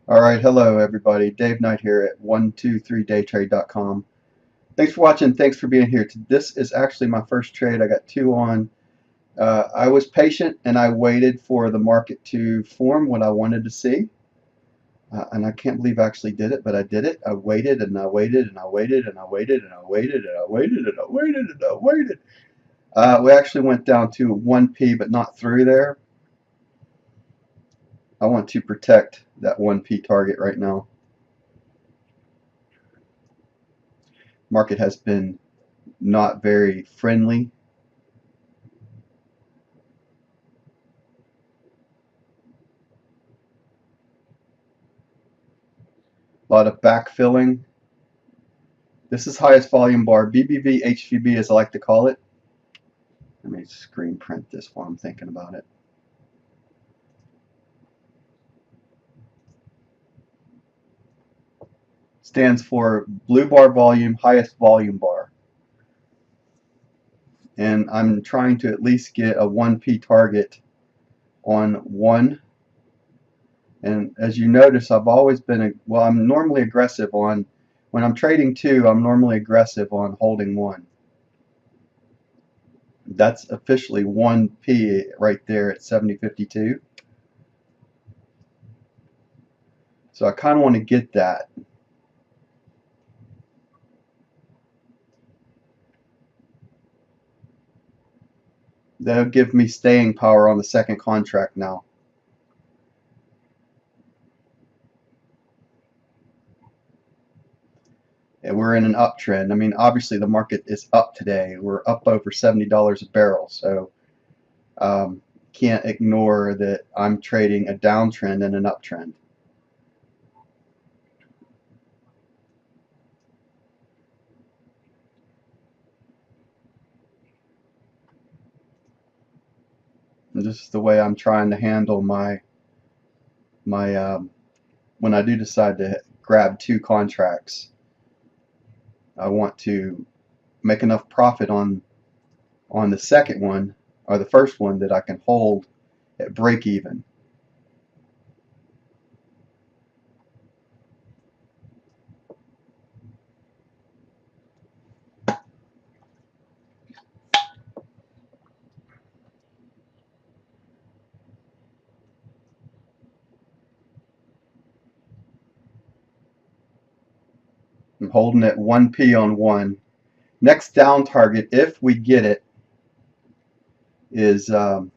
Alright, hello everybody. Dave Knight here at 123daytrade.com. Thanks for watching. Thanks for being here. This is actually my first trade. I got two on. I was patient and I waited for the market to form what I wanted to see. And I can't believe I actually did it, but I did it. I waited and I waited and I waited and I waited and I waited and I waited and I waited and I waited. We actually went down to 1p, but not through there. I want to protect that 1p target right now. Market has been not very friendly. A lot of backfilling. This is highest volume bar, BBV, HVB as I like to call it. Let me screen print this while I'm thinking about it. Stands for blue bar volume, highest volume bar. And I'm trying to at least get a 1p target on 1. And as you notice, I've always been, well, I'm normally aggressive on, when I'm trading 2, I'm normally aggressive on holding 1. That's officially 1p right there at 70.52. So I kind of want to get that. That'll give me staying power on the second contract now. And we're in an uptrend. I mean, obviously the market is up today. We're up over $70 a barrel. So can't ignore that I'm trading a downtrend and an uptrend. And this is the way I'm trying to handle my when I do decide to grab 2 contracts. I want to make enough profit on the second one or the first one that I can hold at break even. I'm holding at 1p on 1. Next down target, if we get it, is 32,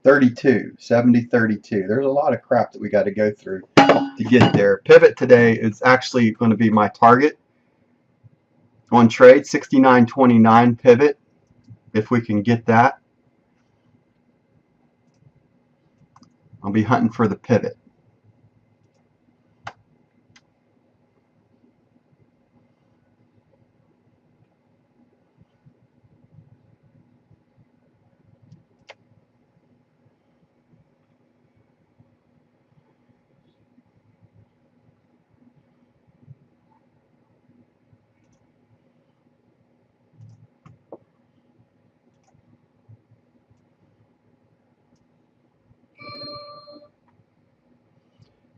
70.32. There's a lot of crap that we got to go through to get there. Pivot today is actually going to be my target on trade, 69.29 pivot, if we can get that. I'll be hunting for the pivot.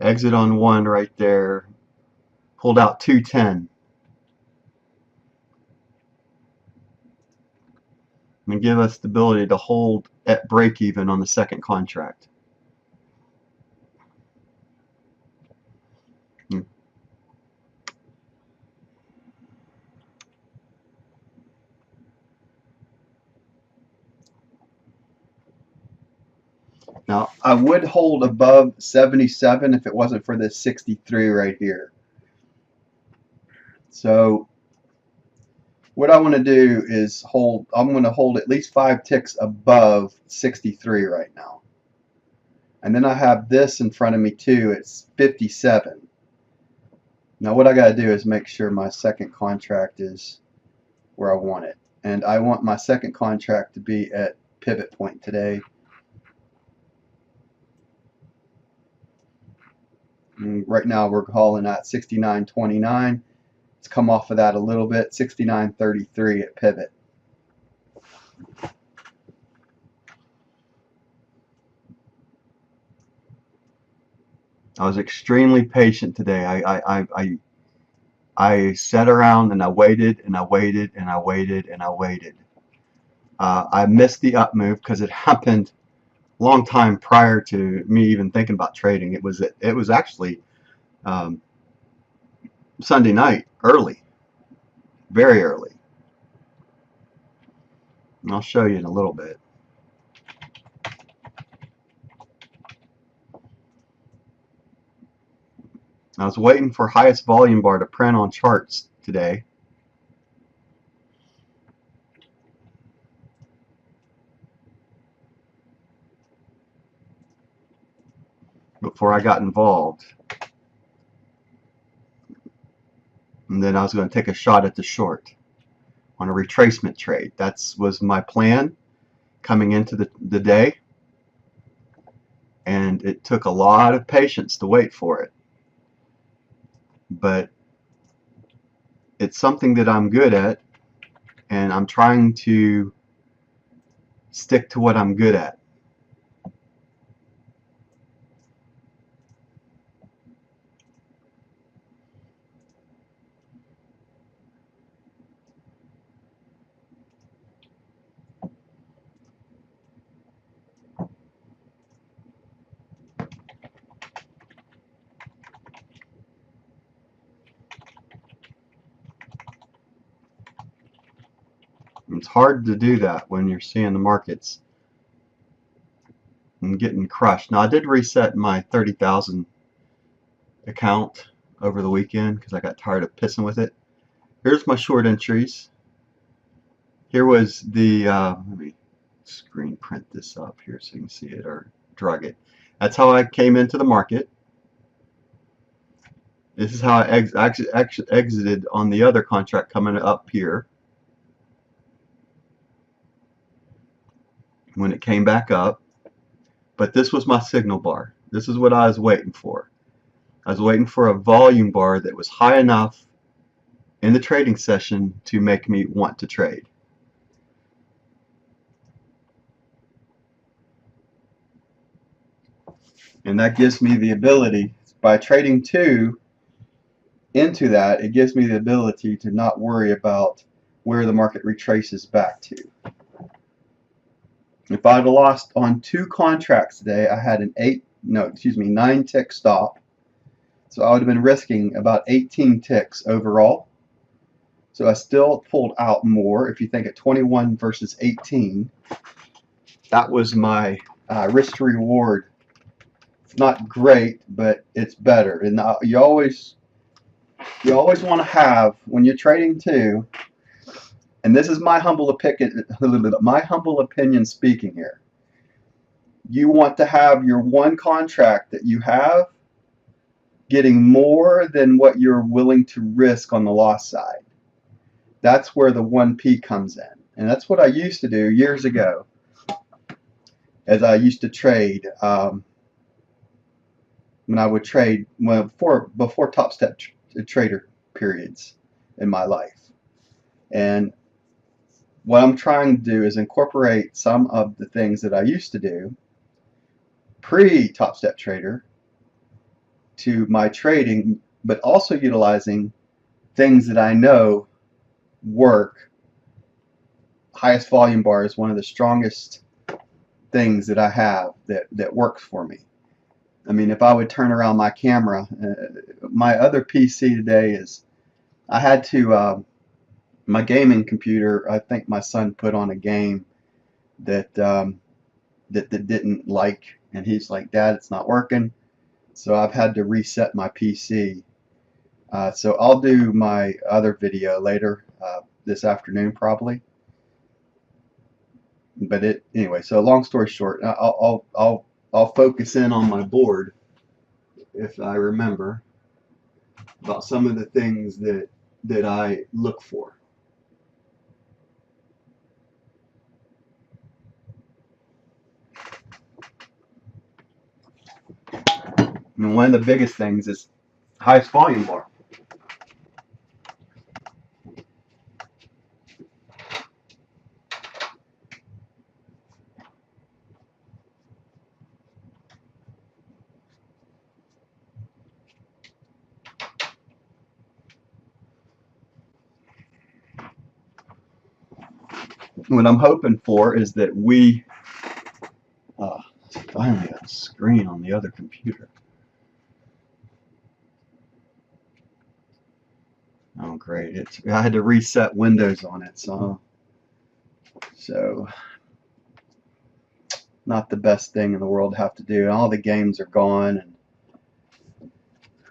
Exit on 1 right there. Pulled out 210. And give us the ability to hold at break even on the second contract. Now, I would hold above 77 if it wasn't for this 63 right here. So what I want to do is hold, I'm going to hold at least 5 ticks above 63 right now. And then I have this in front of me too, it's 57. Now what I got to do is make sure my second contract is where I want it. And I want my second contract to be at pivot point today. And right now we're calling at 69.29. Let's come off of that a little bit, 69.33 at pivot. I was extremely patient today. I sat around and I waited and I waited and I waited and I waited. I missed the up move because it happened a long time prior to me even thinking about trading. It was actually um, Sunday night, early, very early. And I'll show you in a little bit. I was waiting for highest volume bar to print on charts today. Before I got involved. And then I was going to take a shot at the short on a retracement trade. That was my plan coming into the day. And it took a lot of patience to wait for it. But it's something that I'm good at, and I'm trying to stick to what I'm good at. It's hard to do that when you're seeing the markets and getting crushed. Now, I did reset my 30,000 account over the weekend because I got tired of pissing with it. Here's my short entries. Here was the, let me screen print this up here so you can see it, or drag it. That's how I came into the market. This is how I exited on the other contract coming up here when it came back up. But this was my signal bar. This is what I was waiting for. I was waiting for a volume bar that was high enough in the trading session to make me want to trade. And that gives me the ability, by trading two into that, it gives me the ability to not worry about where the market retraces back to. If I'd lost on two contracts today, I had an 9 tick stop. So I would have been risking about 18 ticks overall. So I still pulled out more. If you think at 21 versus 18, that was my risk to reward. It's not great, but it's better. And you always want to have, when you're trading too, and this is my humble opinion speaking here, you want to have your one contract that you have getting more than what you're willing to risk on the loss side. That's where the 1P comes in. And that's what I used to do years ago, as I used to trade when I would trade before Top Step trader periods in my life. And what I'm trying to do is incorporate some of the things that I used to do pre-Top Step Trader to my trading, but also utilizing things that I know work. Highest volume bar is one of the strongest things that I have that works for me. I mean, if I would turn around my camera, my other PC today is, I had to, my gaming computer, I think my son put on a game that that didn't like, and he's like, Dad, it's not working. So I've had to reset my PC. So I'll do my other video later this afternoon probably. But anyway. So long story short, I'll focus in on my board if I remember about some of the things that I look for. And one of the biggest things is highest volume bar. what I'm hoping for is that we finally got a screen on the other computer. Oh great, I had to reset Windows on it, so not the best thing in the world to have to do. All the games are gone, and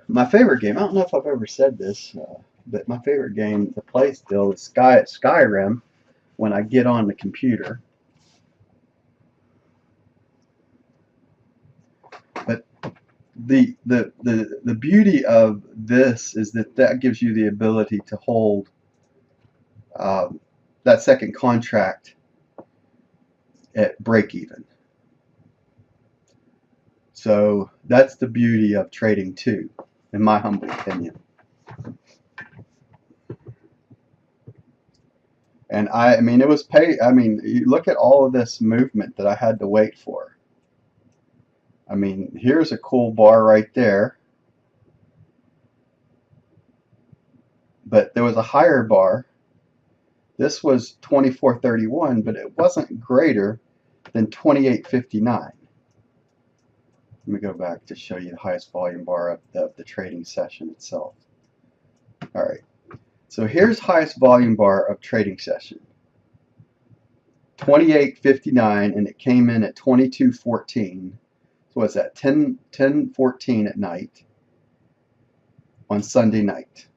my favorite game, I don't know if I've ever said this, but my favorite game to play still is Skyrim when I get on the computer. But the beauty of this is that gives you the ability to hold that second contract at break even. So that's the beauty of trading too, in my humble opinion. And I mean, it was I mean, you look at all of this movement that I had to wait for. I mean, here's a cool bar right there. But there was a higher bar. This was 24.31, but it wasn't greater than 28.59. Let me go back to show you the highest volume bar of the trading session itself. All right. So here's highest volume bar of trading session. 28.59, and it came in at 22.14. So what's that? 10:14 at night on Sunday night.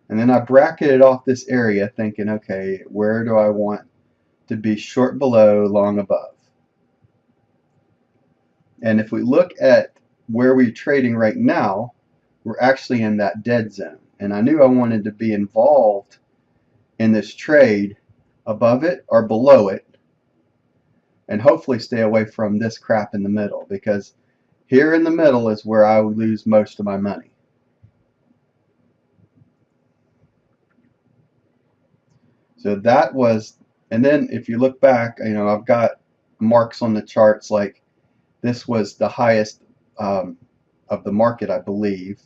And then I bracketed off this area thinking, okay, where do I want to be short below, long above? And if we look at where we're trading right now, we're actually in that dead zone. And I knew I wanted to be involved in this trade above it or below it, and hopefully stay away from this crap in the middle, because here in the middle is where I would lose most of my money. So that was, and then if you look back, you know, I've got marks on the charts like this was the highest of the market, I believe.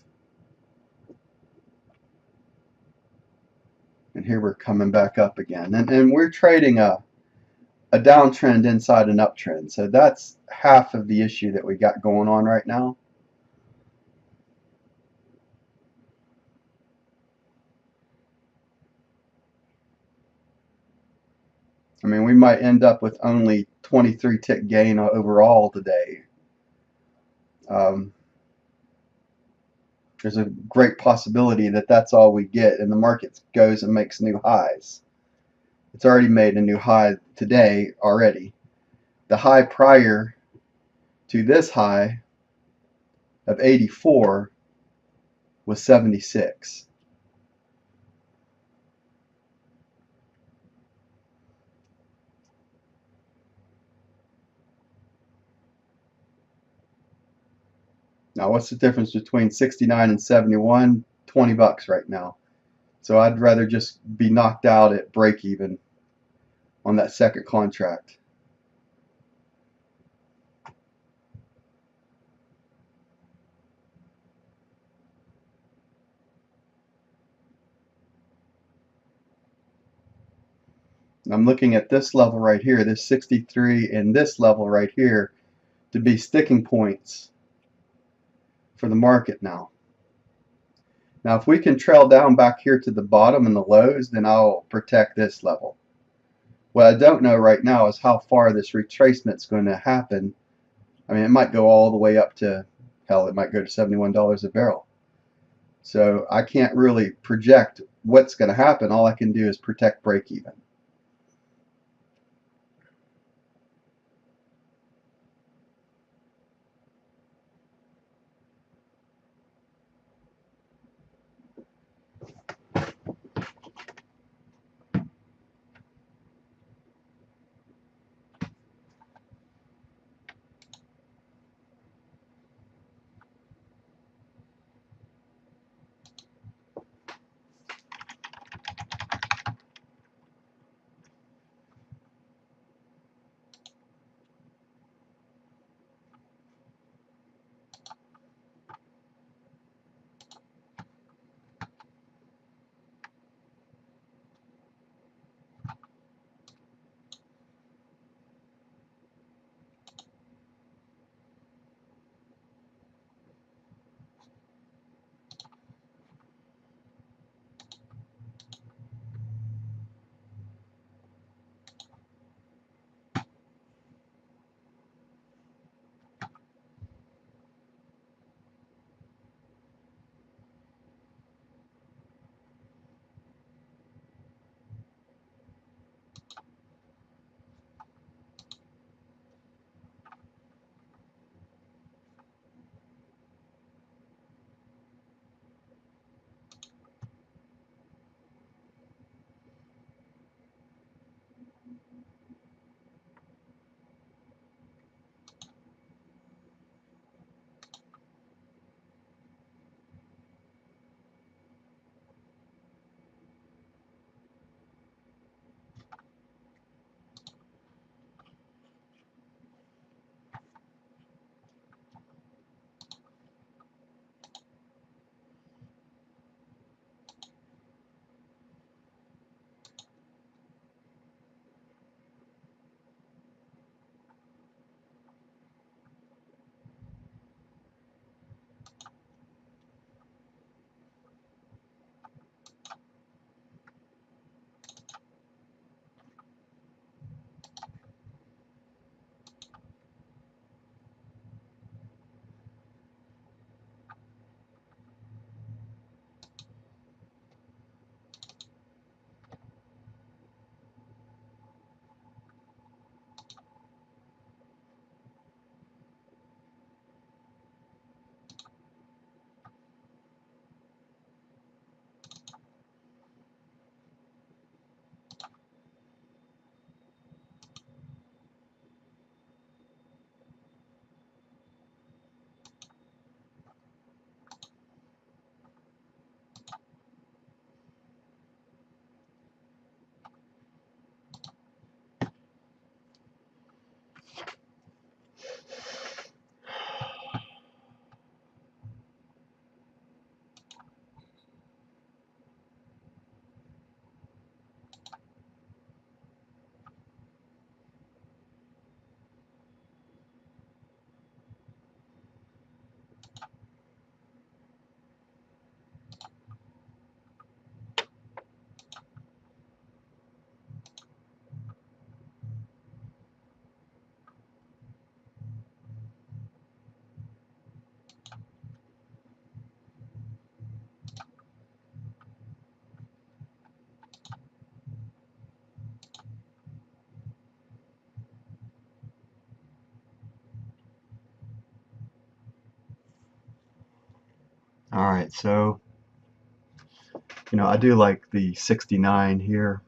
And here we're coming back up again. And we're trading a downtrend inside an uptrend. So that's half of the issue that we got going on right now. I mean, we might end up with only 23 tick gain overall today. There's a great possibility that that's all we get, and the market goes and makes new highs. It's already made a new high today already. The high prior to this high of 84 was 76. Now, what's the difference between 69 and 71? 20 bucks right now. So I'd rather just be knocked out at break even on that second contract. I'm looking at this level right here, this 63, and this level right here to be sticking points for the market now. Now, if we can trail down back here to the bottom and the lows, then I'll protect this level. What I don't know right now is how far this retracement is going to happen. I mean, it might go all the way up to, hell, it might go to $71 a barrel. So I can't really project what's going to happen. All I can do is protect break even. Alright, so I do like the 69 here.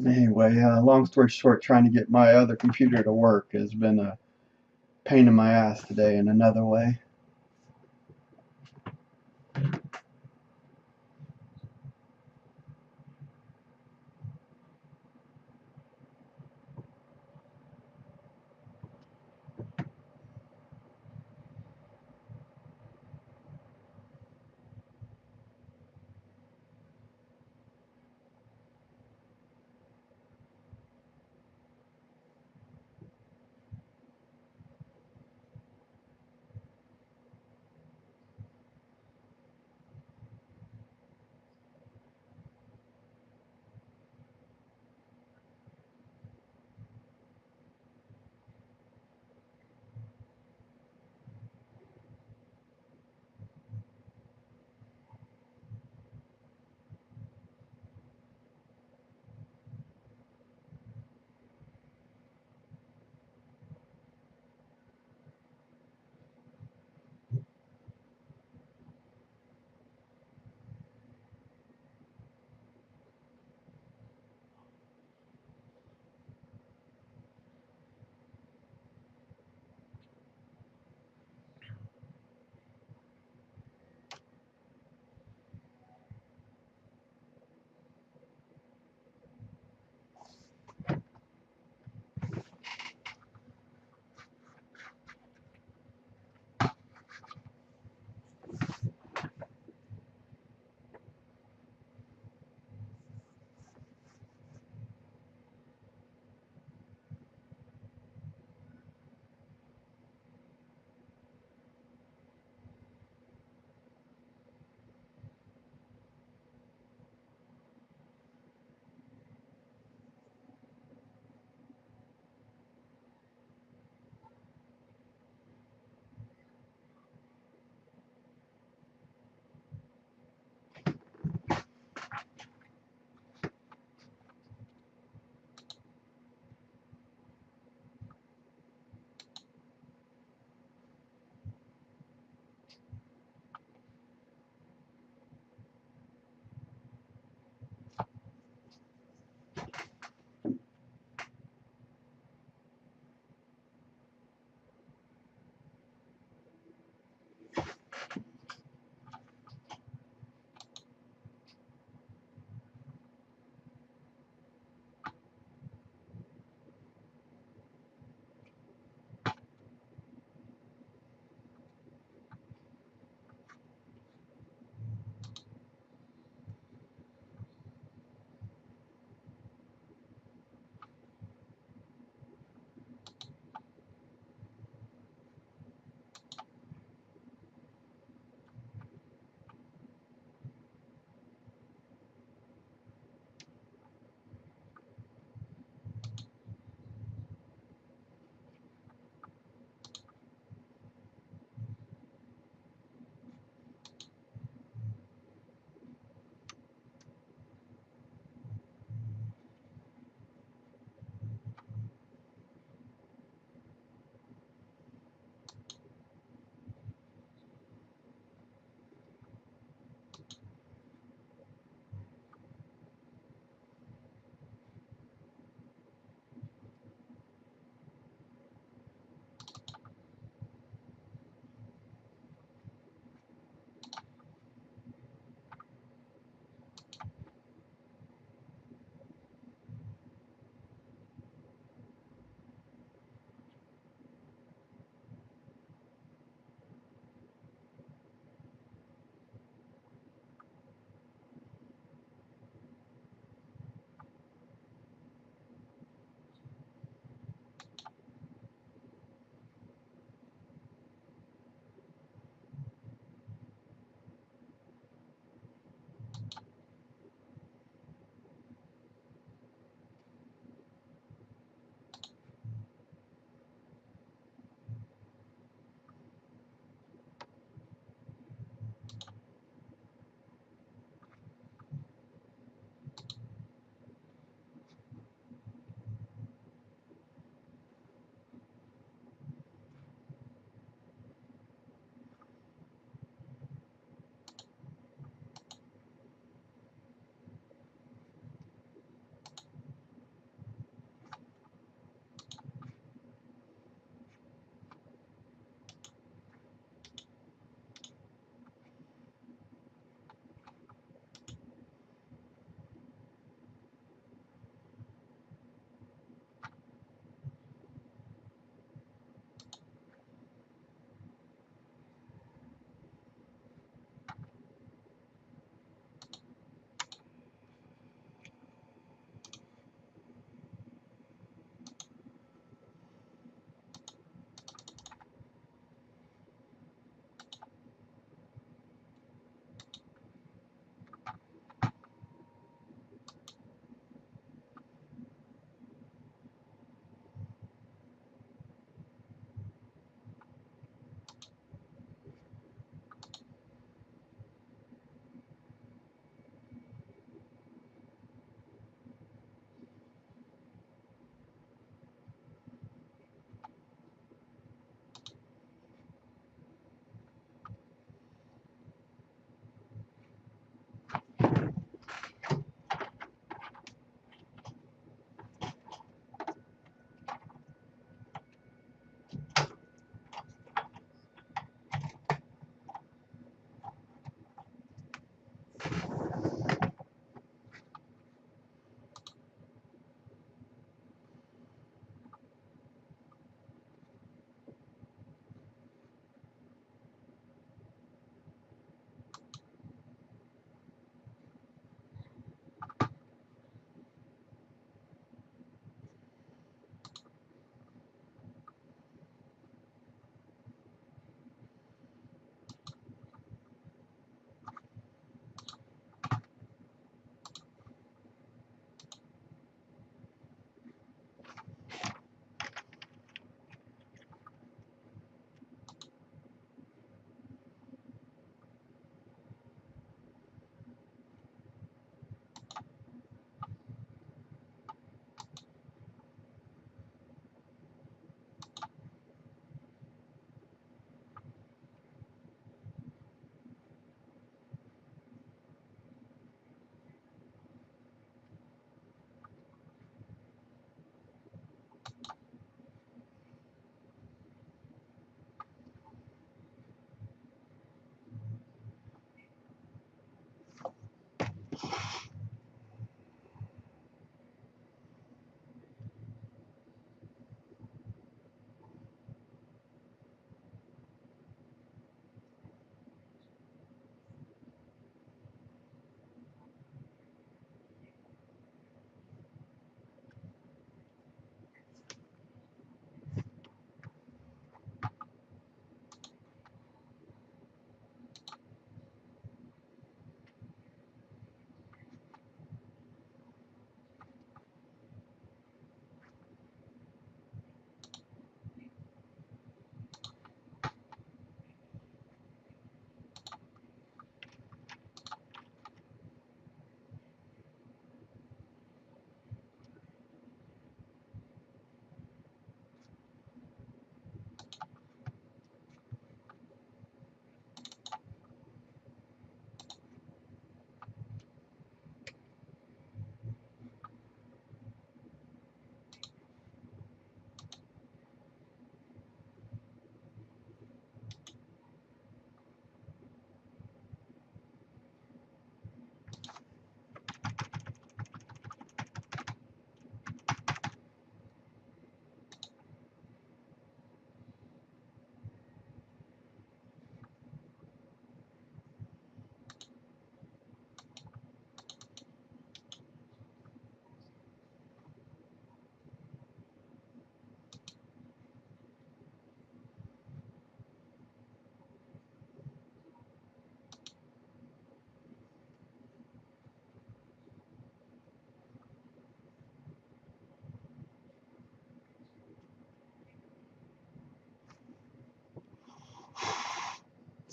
Anyway, long story short, trying to get my other computer to work has been a pain in my ass today in another way.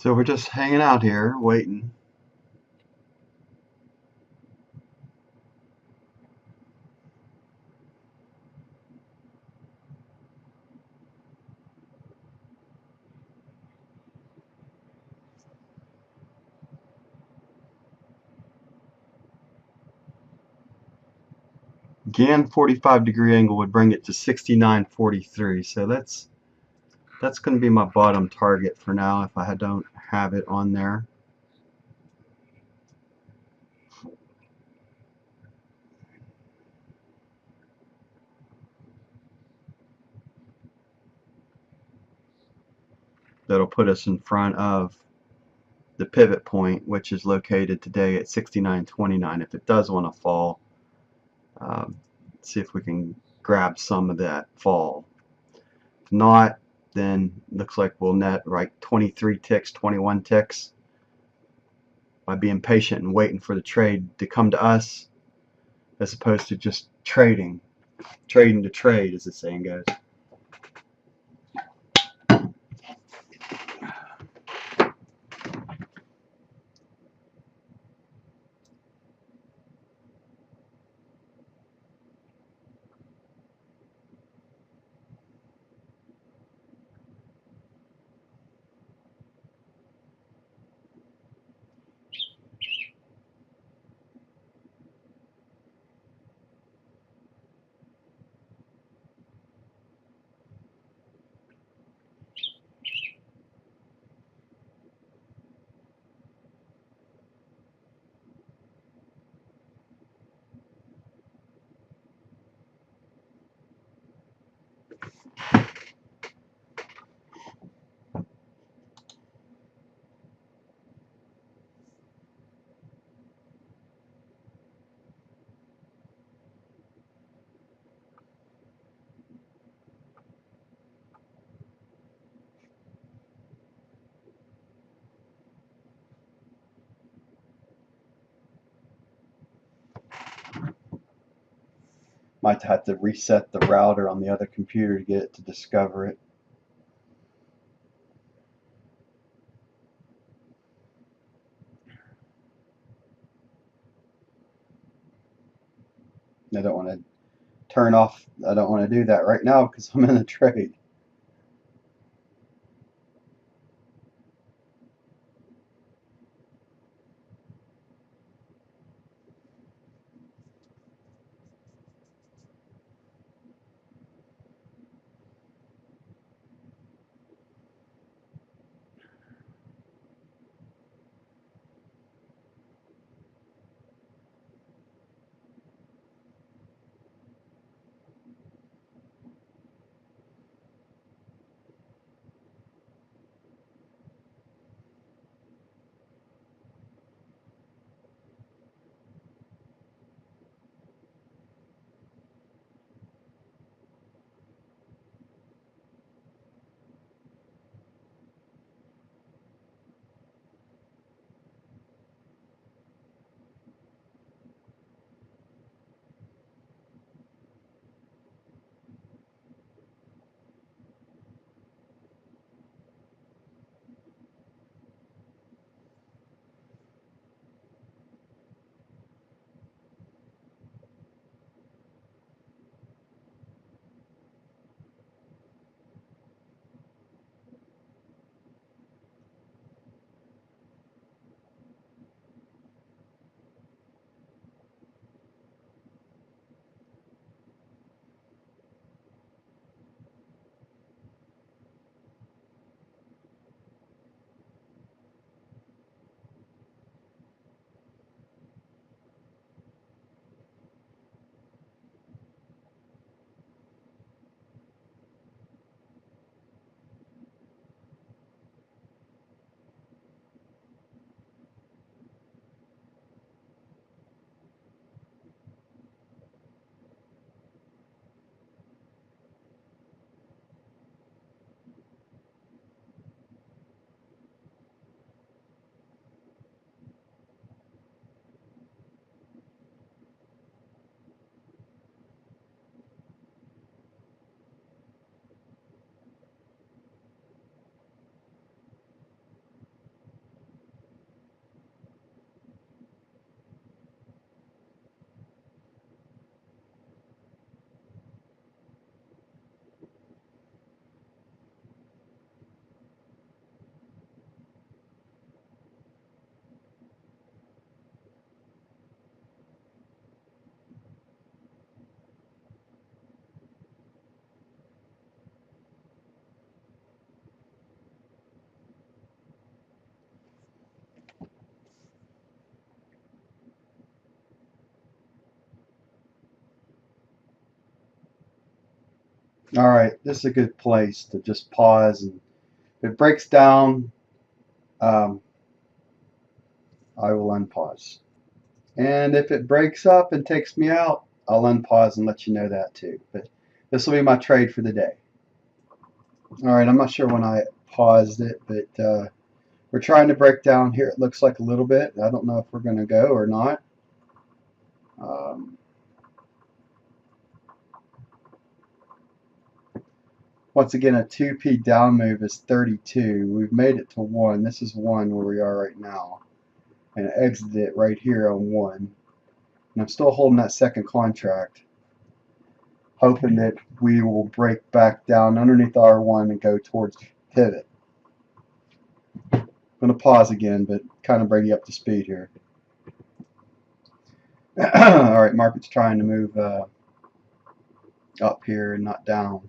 So we're just hanging out here, waiting. Again, 45-degree angle would bring it to 69.43. So that's going to be my bottom target for now if I don't have it on there. That'll put us in front of the pivot point, which is located today at 69.29. If it does want to fall, see if we can grab some of that fall. If not, then looks like we'll net like 23 ticks, 21 ticks by being patient and waiting for the trade to come to us, as opposed to just trading to trade, as the saying goes. Might have to reset the router on the other computer to get it to discover it. I don't want to turn off, I don't want to do that right now because I'm in a trade. All right, this is a good place to just pause, and if it breaks down, um, I will unpause. And if it breaks up and takes me out, I'll unpause and let you know that too. But this will be my trade for the day. All right, I'm not sure when I paused it, but we're trying to break down here. It looks like a little bit. I don't know if we're going to go or not. Um, Once again, a 2P down move is 32. We've made it to 1. This is 1 where we are right now. And I exited it right here on 1. And I'm still holding that second contract, hoping that we will break back down underneath R1 and go towards pivot. I'm going to pause again, but kind of bring you up to speed here. All right, market's trying to move up here and not down.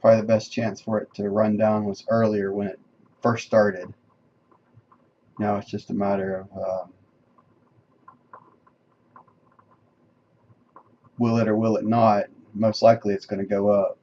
Probably the best chance for it to run down was earlier when it first started. Now it's just a matter of will it or will it not. Most likely it's going to go up.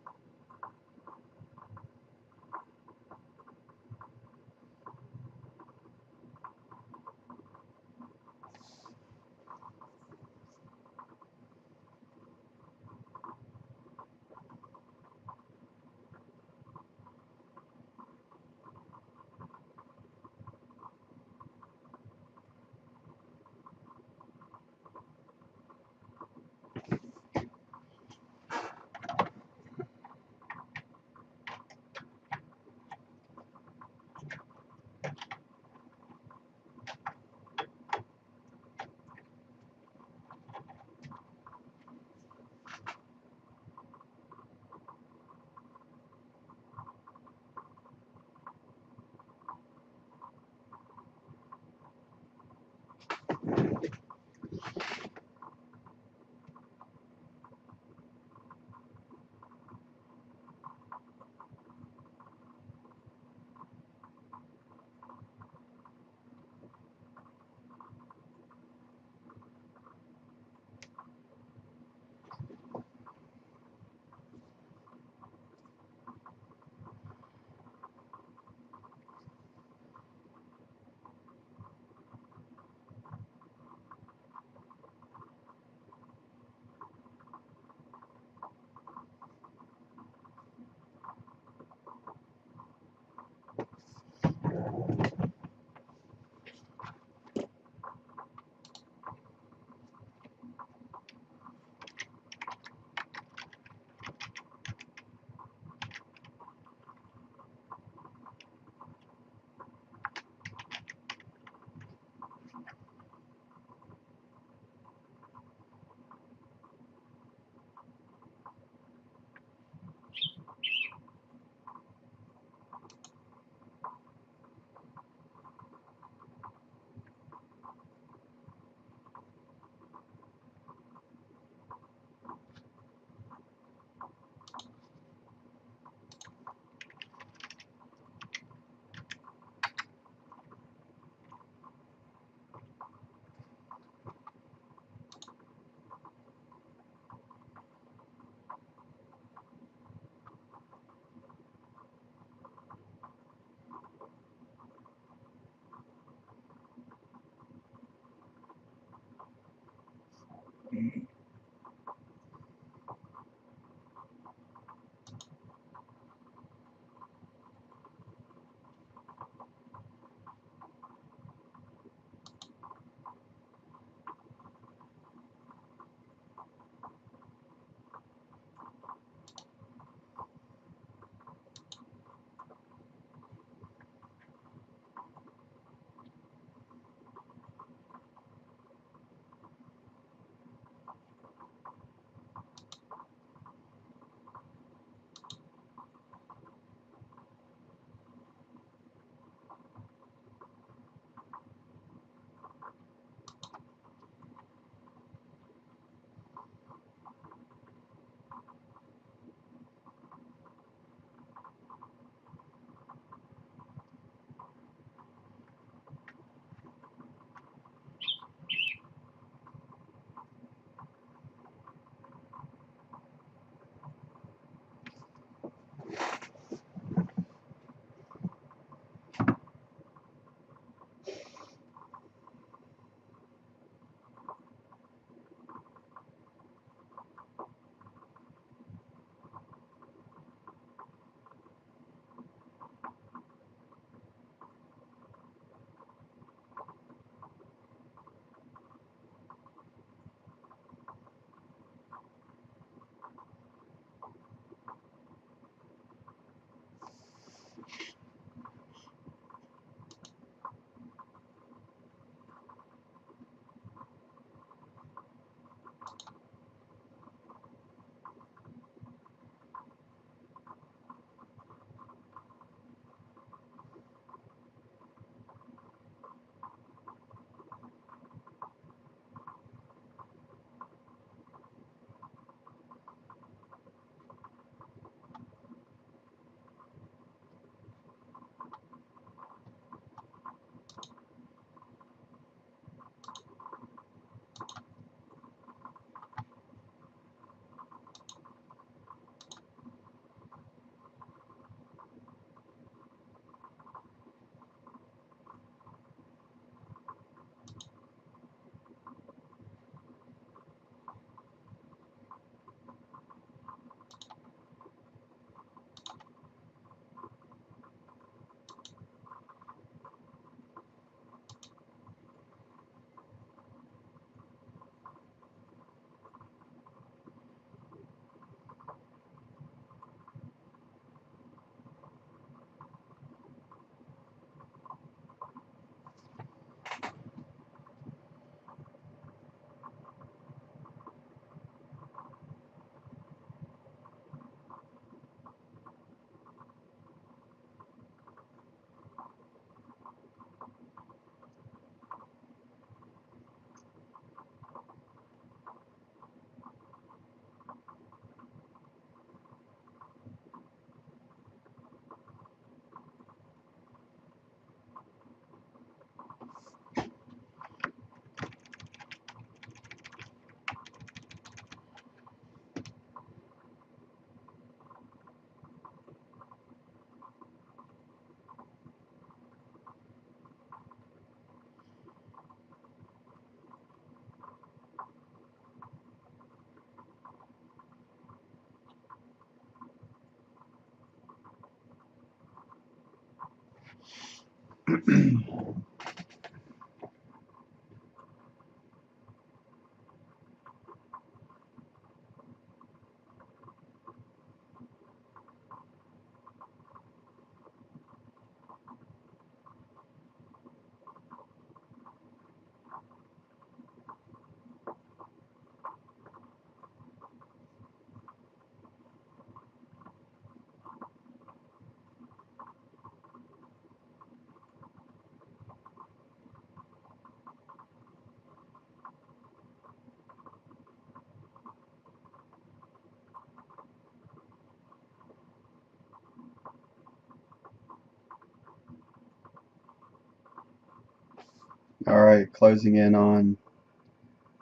All right, closing in on,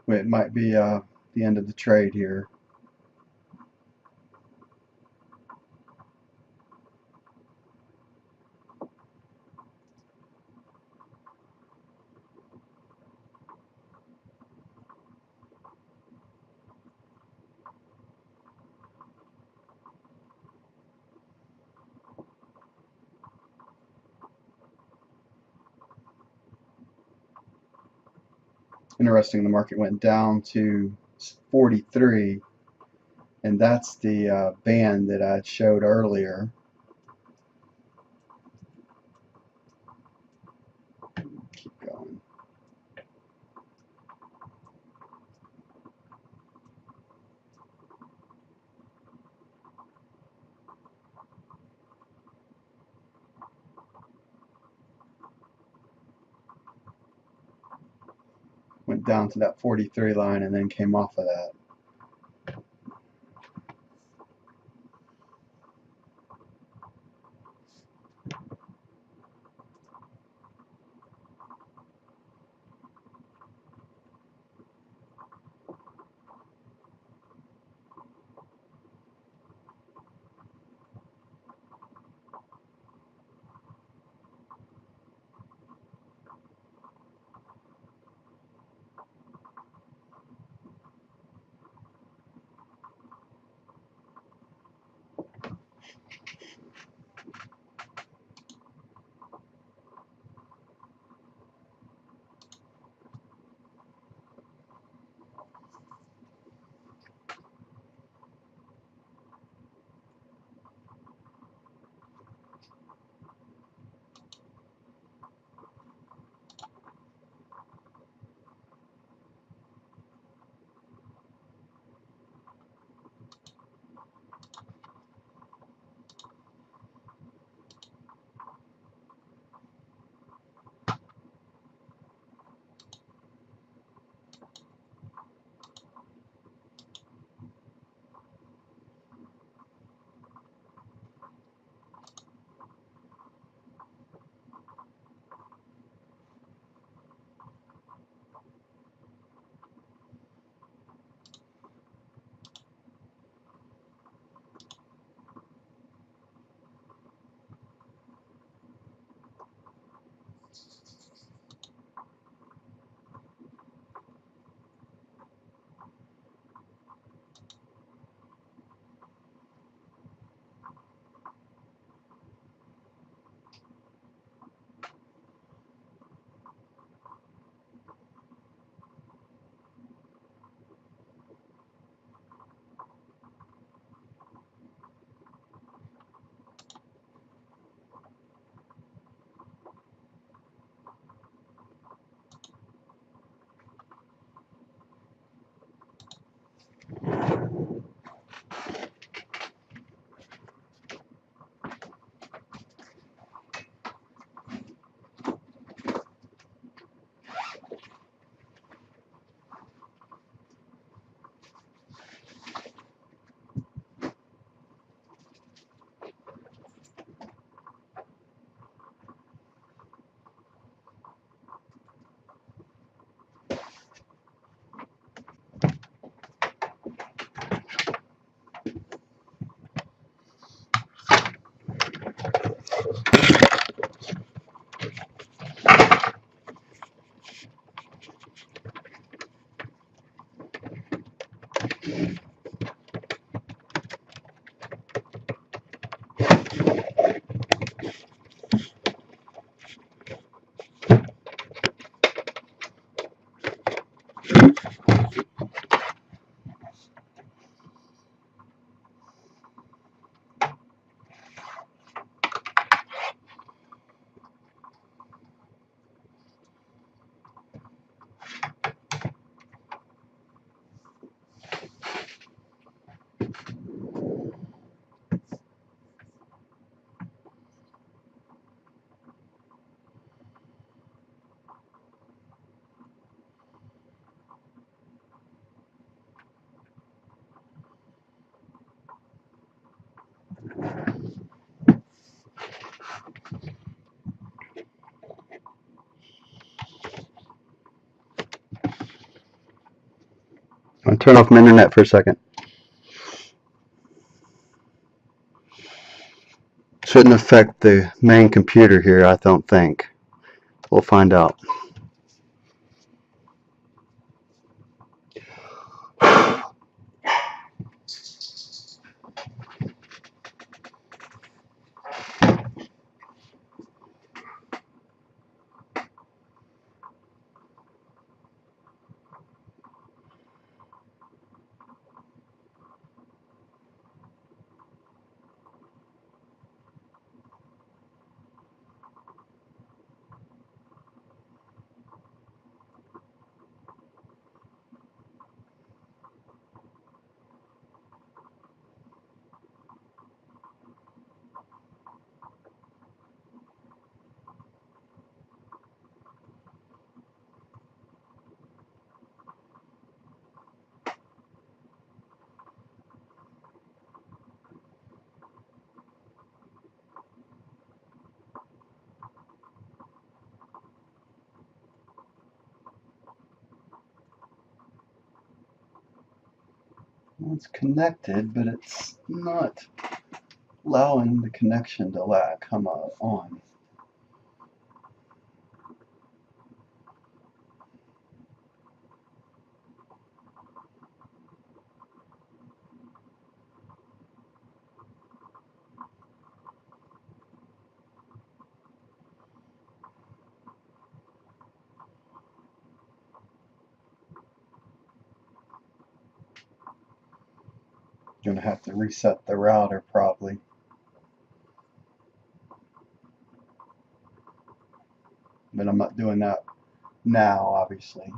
it might be the end of the trade here. Interesting, the market went down to 43, and that's the band that I showed earlier. Keep going. Went down to that 43 line and then came off of that. turn off my internet for a second. Shouldn't affect the main computer here, I don't think. We'll find out. Well, it's connected, but it's not allowing the connection to come on. Going to have to reset the router probably. But I'm not doing that now, obviously.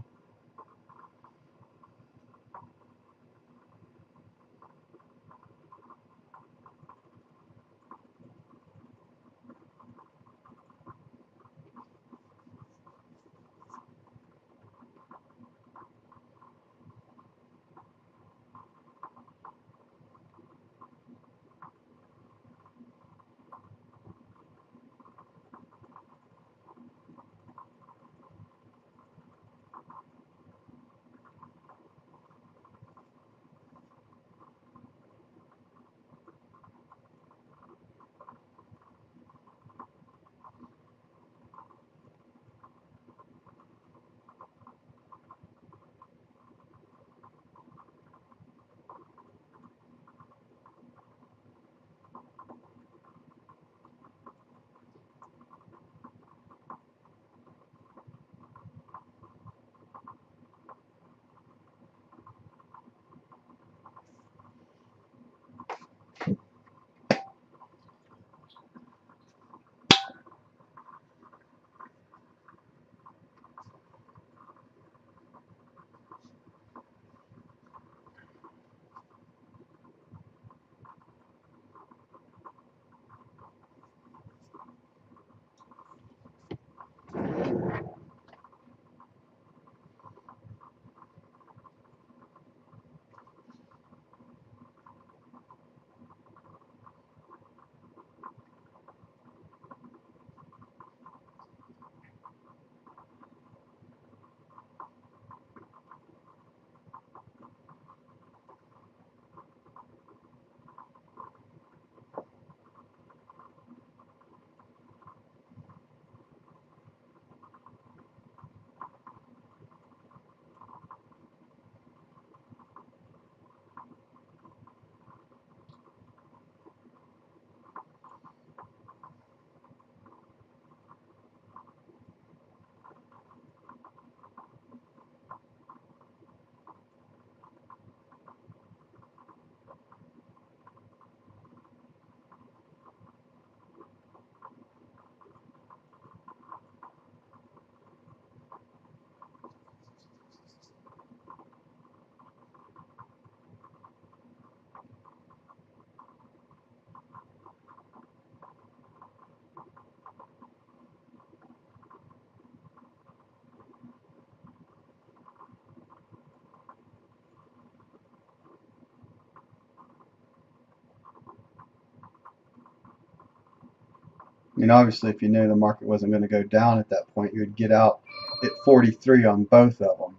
I mean, obviously, if you knew the market wasn't going to go down at that point, you would get out at 43 on both of them.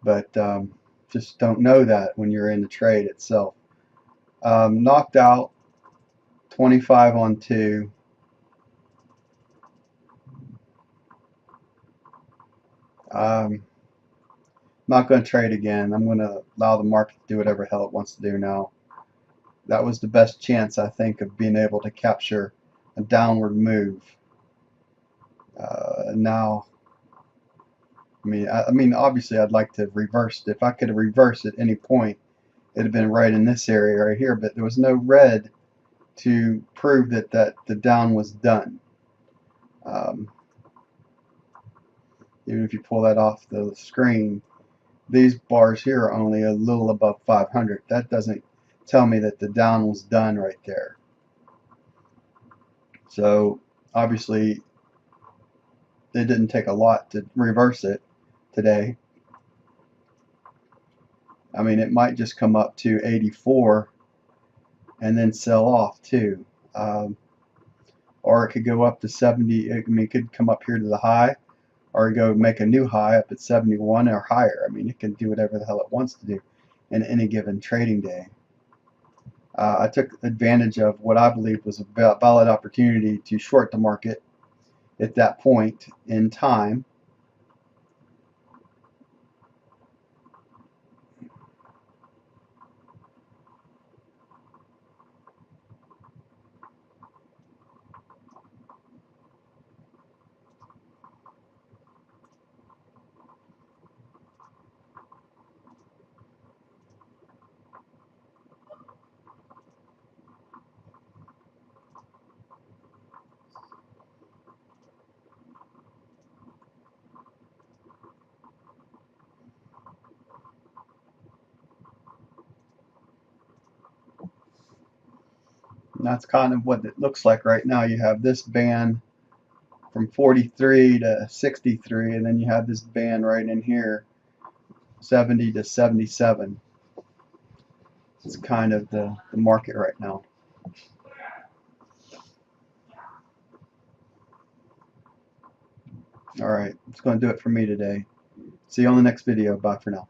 But just don't know that when you're in the trade itself. Knocked out 25 on 2. Not going to trade again. I'm going to allow the market to do whatever hell it wants to do now. That was the best chance, I think, of being able to capture a downward move. Now, I mean, obviously, I'd like to have reversed. If I could have reversed at any point, it'd have been right in this area right here. But there was no red to prove that the down was done. Even if you pull that off the screen, these bars here are only a little above 500. That doesn't tell me that the down was done right there. So obviously it didn't take a lot to reverse it today. I mean, it might just come up to 84 and then sell off too. Or it could go up to 70. I mean, it could come up here to the high, or go make a new high up at 71 or higher. I mean, it can do whatever the hell it wants to do in any given trading day. I took advantage of what I believe was a valid opportunity to short the market at that point in time. And that's kind of what it looks like right now. You have this band from 43 to 63, and then you have this band right in here, 70 to 77. It's kind of the market right now. All right, it's going to do it for me today. See you on the next video. Bye for now.